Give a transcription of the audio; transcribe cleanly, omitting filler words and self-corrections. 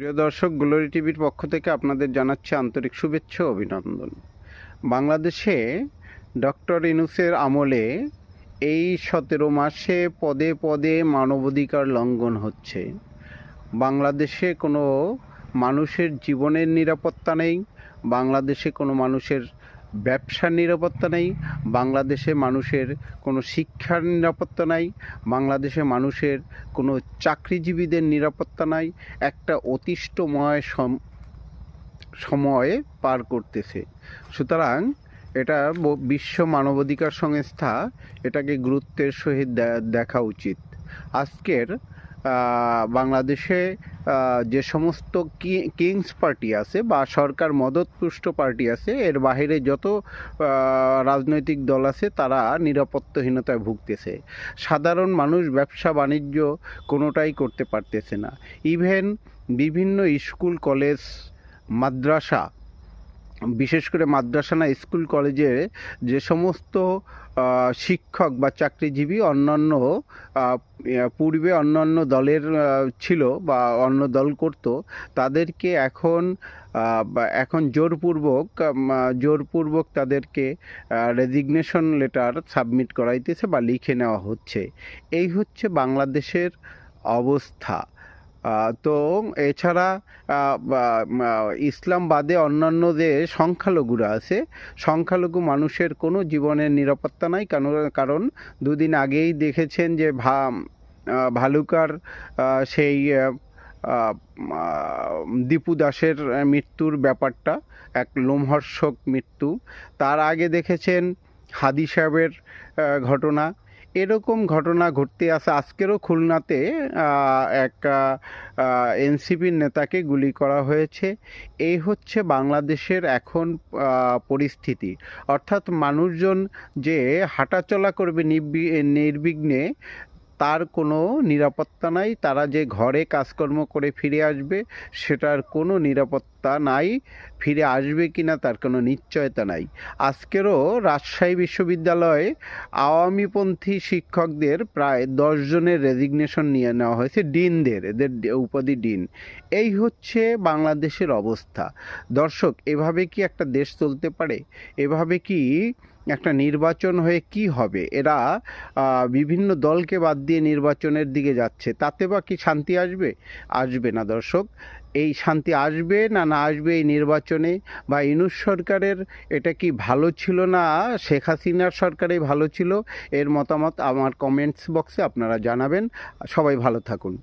প্রিয় দর্শক, গ্লোরি টিভির পক্ষ থেকে আপনাদের জানাচ্ছি আন্তরিক শুভেচ্ছা ও অভিনন্দন। বাংলাদেশে ডক্টর ইউনূসের আমলে এই 17 মাসে পদে পদে মানবাধিকার লঙ্ঘন হচ্ছে। বাংলাদেশে কোনো মানুষের জীবনের নিরাপত্তা নেই, বাংলাদেশে কোনো মানুষের ব্যবসার নিরাপত্তা নেই, বাংলাদেশে মানুষের কোনো শিক্ষার নিরাপত্তা নাই, বাংলাদেশে মানুষের কোনো চাকরিজীবীদের নিরাপত্তা নাই। একটা অতিষ্ঠময় সময় পার করতেছে। সুতরাং এটা বিশ্ব মানবাধিকার সংস্থা এটাকে গুরুত্বের সহিত দেখা উচিত। আজকের বাংলাদেশে যে সমস্ত কিংস পার্টি আছে বা সরকার মদতপুষ্ট পার্টি আছে, এর বাইরে যত রাজনৈতিক দল আছে তারা নিরাপত্তাহীনতায় ভুগতেছে। সাধারণ মানুষ ব্যবসা বাণিজ্য কোনোটাই করতে পারতেছে না। ইভেন বিভিন্ন স্কুল কলেজ মাদ্রাসা, বিশেষ করে মাদ্রাসা না, স্কুল কলেজে যে সমস্ত শিক্ষক বা চাকরিজীবী অন্যান্য পূর্বে অন্যান্য দলের ছিল বা অন্য দল করত, তাদেরকে এখন জোরপূর্বক তাদেরকে রেজিগনেশন লেটার সাবমিট করাইতেছে বা লিখে নেওয়া হচ্ছে। এই হচ্ছে বাংলাদেশের অবস্থা। তো এছাড়া ইসলাম বাদে অন্যান্য যে সংখ্যালঘুরা আছে, সংখ্যালঘু মানুষের কোনো জীবনের নিরাপত্তা নাই। কারণ দুদিন আগেই দেখেছেন যে ভালুকার সেই দীপু দাসের মৃত্যুর ব্যাপারটা এক লোমহর্ষক মৃত্যু। তার আগে দেখেছেন হাদি সাহেবের ঘটনা। এরকম ঘটনা ঘটতে আছে। আজকেরও খুলনাতে এক এনসিপির নেতাকে গুলি করা হয়েছে। এই হচ্ছে বাংলাদেশের এখন পরিস্থিতি। অর্থাৎ মানুষজন যে হাঁটাচলা করবে নির্বিঘ্নে, তার কোনো নিরাপত্তা নাই। তারা যে ঘরে কাজকর্ম করে ফিরে আসবে, সেটার কোনো নিরাপত্তা নাই। ফিরে আসবে কিনা তার কোনো নিশ্চয়তা নাই। আজকেরও রাজশাহী বিশ্ববিদ্যালয়ে আওয়ামীপন্থী শিক্ষকদের প্রায় 10 জনের রেজিগনেশন নিয়ে নেওয়া হয়েছে, ডিনদের, এদের উপাধি ডিন। এই হচ্ছে বাংলাদেশের অবস্থা। দর্শক, এভাবে কি একটা দেশ চলতে পারে? এভাবে কি একটা নির্বাচন হয়ে কি হবে? এরা বিভিন্ন দলকে বাদ দিয়ে নির্বাচনের দিকে যাচ্ছে, তাতে বা কি শান্তি আসবে? আসবে না দর্শক। এই শান্তি আসবে না আসবে এই নির্বাচনে? বা ইউনূস সরকারের এটা কি ভালো ছিল, না শেখ হাসিনার সরকারই ভালো ছিল? এর মতামত আমার কমেন্টস বক্সে আপনারা জানাবেন। সবাই ভালো থাকুন।